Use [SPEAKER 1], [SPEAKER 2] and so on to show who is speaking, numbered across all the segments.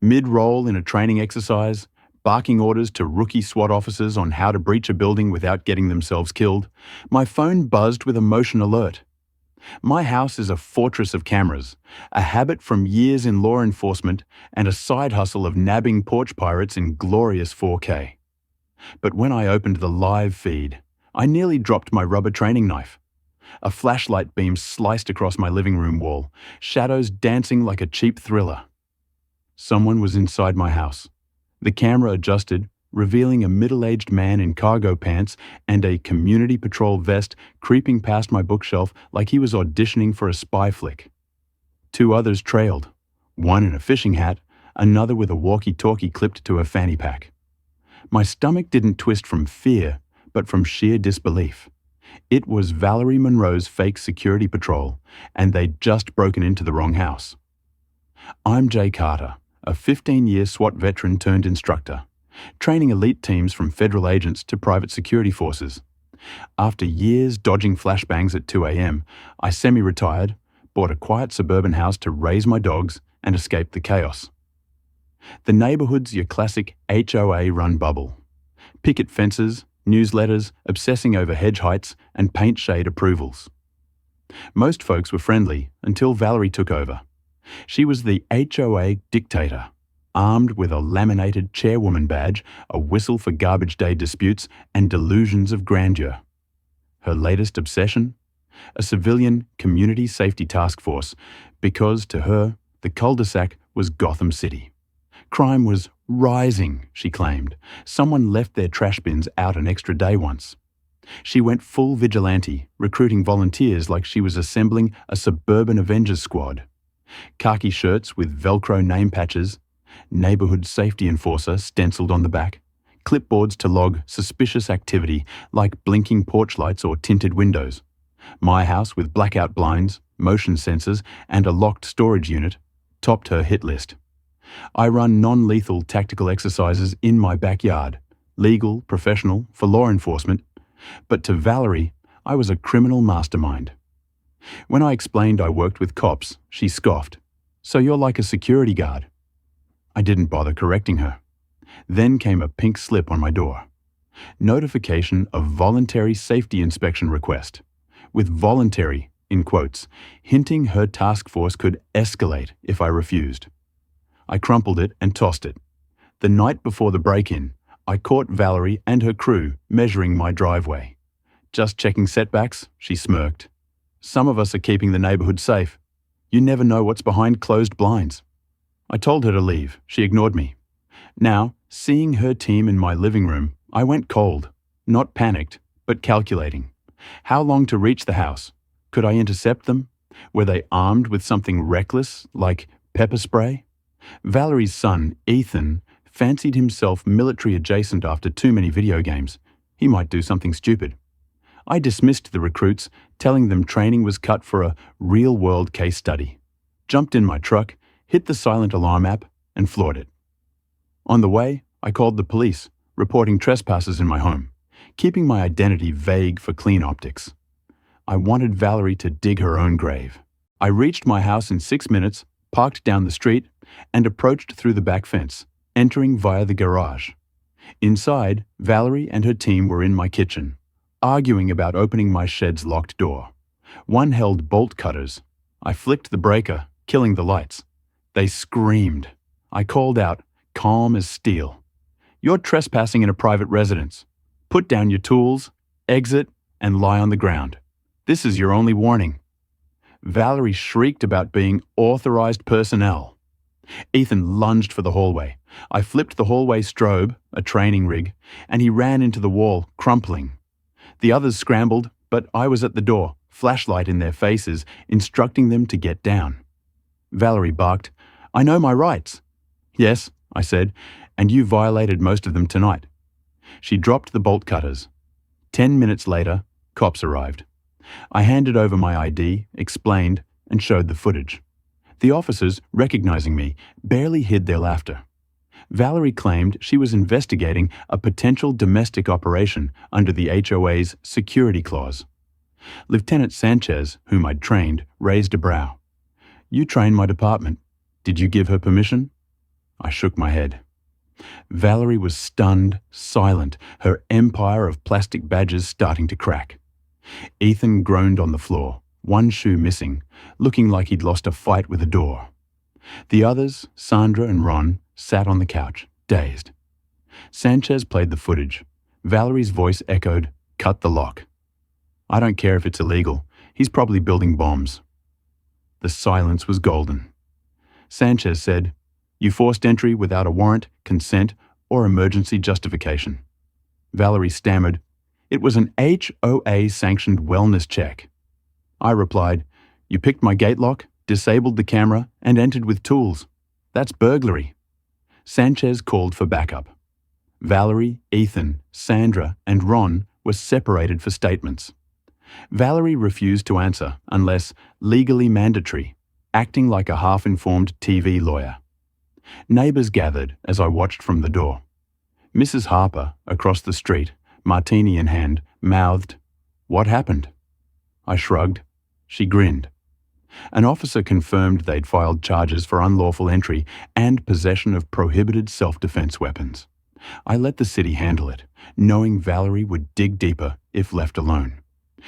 [SPEAKER 1] Mid-roll in a training exercise, barking orders to rookie SWAT officers on how to breach a building without getting themselves killed, my phone buzzed with a motion alert. My house is a fortress of cameras, a habit from years in law enforcement and a side hustle of nabbing porch pirates in glorious 4K. But when I opened the live feed, I nearly dropped my rubber training knife. A flashlight beam sliced across my living room wall, shadows dancing like a cheap thriller. Someone was inside my house. The camera adjusted, revealing a middle-aged man in cargo pants and a community patrol vest creeping past my bookshelf like he was auditioning for a spy flick. Two others trailed, one in a fishing hat, another with a walkie-talkie clipped to a fanny pack. My stomach didn't twist from fear, but from sheer disbelief. It was Valerie Monroe's fake security patrol, and they'd just broken into the wrong house. I'm Jay Carter, a 15-year SWAT veteran turned instructor, training elite teams from federal agents to private security forces. After years dodging flashbangs at 2 a.m., I semi-retired, bought a quiet suburban house to raise my dogs, and escaped the chaos. The neighborhood's your classic HOA-run bubble. Picket fences, newsletters, obsessing over hedge heights, and paint shade approvals. Most folks were friendly until Valerie took over. She was the HOA dictator, armed with a laminated chairwoman badge, a whistle for garbage day disputes, and delusions of grandeur. Her latest obsession? A civilian community safety task force, because to her, the cul-de-sac was Gotham City. Crime was rising, she claimed. Someone left their trash bins out an extra day once. She went full vigilante, recruiting volunteers like she was assembling a suburban Avengers squad. Khaki shirts with Velcro name patches, neighborhood safety enforcer stenciled on the back, clipboards to log suspicious activity like blinking porch lights or tinted windows. My house with blackout blinds, motion sensors, and a locked storage unit topped her hit list. I run non-lethal tactical exercises in my backyard, legal, professional, for law enforcement, but to Valerie, I was a criminal mastermind. When I explained I worked with cops, she scoffed. "So you're like a security guard?" I didn't bother correcting her. Then came a pink slip on my door. Notification of voluntary safety inspection request, with voluntary in quotes, hinting her task force could escalate if I refused. I crumpled it and tossed it. The night before the break-in, I caught Valerie and her crew measuring my driveway. "Just checking setbacks," she smirked. "Some of us are keeping the neighborhood safe. You never know what's behind closed blinds." I told her to leave. She ignored me. Now, seeing her team in my living room, I went cold. Not panicked, but calculating. How long to reach the house? Could I intercept them? Were they armed with something reckless, like pepper spray? Valerie's son, Ethan, fancied himself military adjacent after too many video games. He might do something stupid. I dismissed the recruits, telling them training was cut for a real-world case study. Jumped in my truck, hit the silent alarm app, and floored it. On the way, I called the police, reporting trespassers in my home, keeping my identity vague for clean optics. I wanted Valerie to dig her own grave. I reached my house in 6 minutes, parked down the street, and approached through the back fence, entering via the garage. Inside, Valerie and her team were in my kitchen, arguing about opening my shed's locked door. One held bolt cutters. I flicked the breaker, killing the lights. They screamed. I called out, calm as steel. "You're trespassing in a private residence. Put down your tools, exit, and lie on the ground. This is your only warning." Valerie shrieked about being authorized personnel. Ethan lunged for the hallway. I flipped the hallway strobe, a training rig, and he ran into the wall, crumpling. The others scrambled, but I was at the door, flashlight in their faces, instructing them to get down. Valerie barked, "I know my rights." "Yes," I said, "and you violated most of them tonight." She dropped the bolt cutters. 10 minutes later, cops arrived. I handed over my ID, explained, and showed the footage. The officers, recognizing me, barely hid their laughter. Valerie claimed she was investigating a potential domestic operation under the HOA's security clause. Lieutenant Sanchez, whom I'd trained, raised a brow. "You trained my department. Did you give her permission?" I shook my head. Valerie was stunned, silent, her empire of plastic badges starting to crack. Ethan groaned on the floor, one shoe missing, looking like he'd lost a fight with a door. The others, Sandra and Ron, sat on the couch, dazed. Sanchez played the footage. Valerie's voice echoed, "Cut the lock." "I don't care if it's illegal. He's probably building bombs." The silence was golden. Sanchez said, "You forced entry without a warrant, consent, or emergency justification." Valerie stammered, "It was an HOA-sanctioned wellness check." I replied, "You picked my gate lock, disabled the camera, and entered with tools. That's burglary." Sanchez called for backup. Valerie, Ethan, Sandra, and Ron were separated for statements. Valerie refused to answer unless legally mandatory, acting like a half-informed TV lawyer. Neighbours gathered as I watched from the door. Mrs. Harper, across the street, martini in hand, mouthed, "What happened?" I shrugged. She grinned. An officer confirmed they'd filed charges for unlawful entry and possession of prohibited self-defense weapons. I let the city handle it, knowing Valerie would dig deeper if left alone.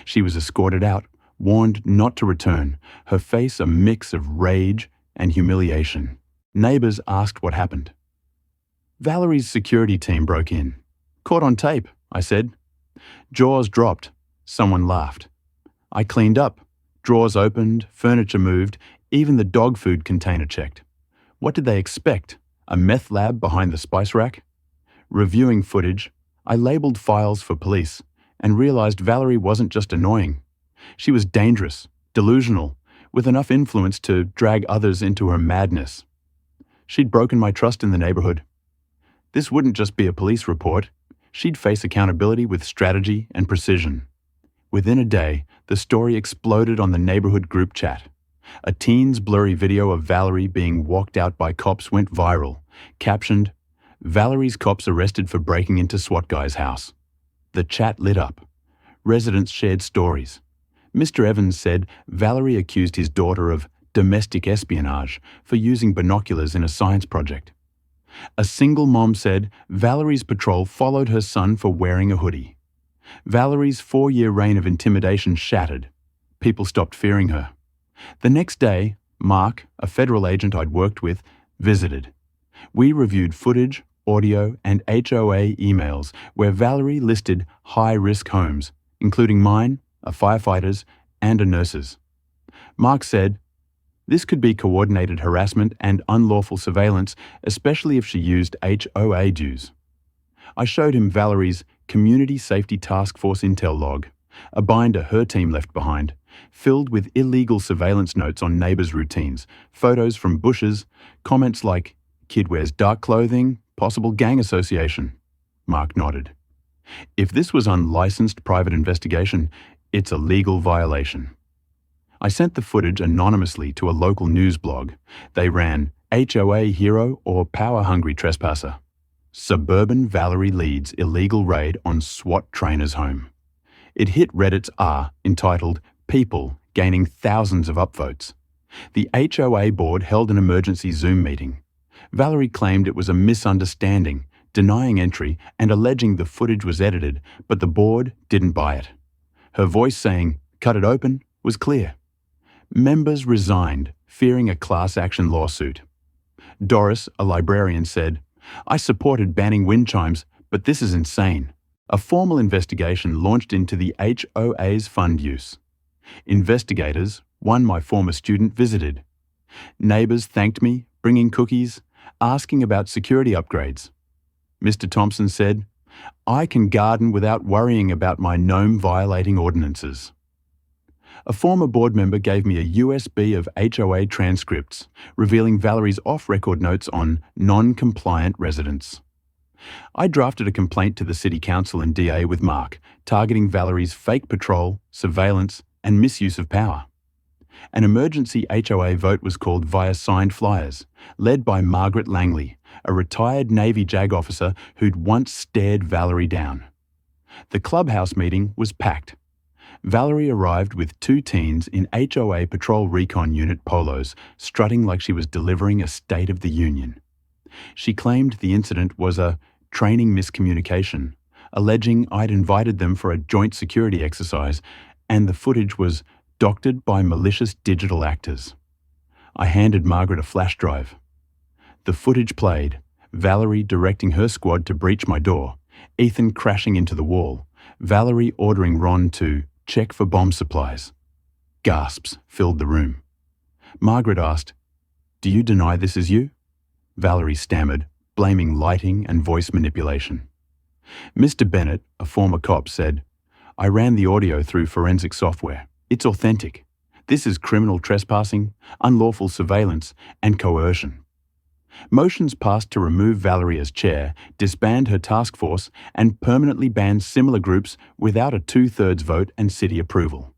[SPEAKER 1] She was escorted out, warned not to return, her face a mix of rage and humiliation. Neighbours asked what happened. Valerie's security team broke in. "Caught on tape," I said. Jaws dropped. Someone laughed. I cleaned up. Drawers opened, furniture moved, even the dog food container checked. What did they expect? A meth lab behind the spice rack? Reviewing footage, I labelled files for police and realised Valerie wasn't just annoying. She was dangerous, delusional, with enough influence to drag others into her madness. She'd broken my trust in the neighbourhood. This wouldn't just be a police report. She'd face accountability with strategy and precision. Within a day, the story exploded on the neighbourhood group chat. A teen's blurry video of Valerie being walked out by cops went viral, captioned, "Valerie's cops arrested for breaking into SWAT guy's house." The chat lit up. Residents shared stories. Mr. Evans said Valerie accused his daughter of domestic espionage for using binoculars in a science project. A single mom said Valerie's patrol followed her son for wearing a hoodie. Valerie's 4-year reign of intimidation shattered. People stopped fearing her. The next day, Mark, a federal agent I'd worked with, visited. We reviewed footage, audio, and HOA emails where Valerie listed high-risk homes, including mine, a firefighter's, and a nurse's. Mark said, "This could be coordinated harassment and unlawful surveillance, especially if she used HOA dues." I showed him Valerie's Community Safety Task Force intel log, a binder her team left behind, filled with illegal surveillance notes on neighbours' routines, photos from bushes, comments like, "Kid wears dark clothing, possible gang association." Mark nodded. If this was unlicensed private investigation, it's a legal violation. I sent the footage anonymously to a local news blog. They ran HOA hero or power-hungry trespasser. Suburban Valerie leads illegal raid on SWAT trainer's home. It hit Reddit's R, entitled People Gaining Thousands of Upvotes. The HOA board held an emergency Zoom meeting. Valerie claimed it was a misunderstanding, denying entry and alleging the footage was edited, but the board didn't buy it. Her voice saying, "Cut it open," was clear. Members resigned, fearing a class action lawsuit. Doris, a librarian, said, "I supported banning wind chimes, but this is insane." A formal investigation launched into the HOA's fund use. Investigators, one my former student, visited. Neighbours thanked me, bringing cookies, asking about security upgrades. Mr. Thompson said, "I can garden without worrying about my gnome violating ordinances." A former board member gave me a USB of HOA transcripts, revealing Valerie's off-record notes on non-compliant residents. I drafted a complaint to the City Council and DA with Mark, targeting Valerie's fake patrol, surveillance, and misuse of power. An emergency HOA vote was called via signed flyers, led by Margaret Langley, a retired Navy JAG officer who'd once stared Valerie down. The clubhouse meeting was packed. Valerie arrived with 2 teens in HOA Patrol Recon Unit polos, strutting like she was delivering a State of the Union. She claimed the incident was a training miscommunication, alleging I'd invited them for a joint security exercise and the footage was doctored by malicious digital actors. I handed Margaret a flash drive. The footage played, Valerie directing her squad to breach my door, Ethan crashing into the wall, Valerie ordering Ron to check for bomb supplies. Gasps filled the room. Margaret asked, "Do you deny this is you?" Valerie stammered, blaming lighting and voice manipulation. Mr. Bennett, a former cop, said, "I ran the audio through forensic software. It's authentic. This is criminal trespassing, unlawful surveillance, and coercion." Motions passed to remove Valerie as chair, disband her task force, and permanently ban similar groups without a 2/3 vote and city approval.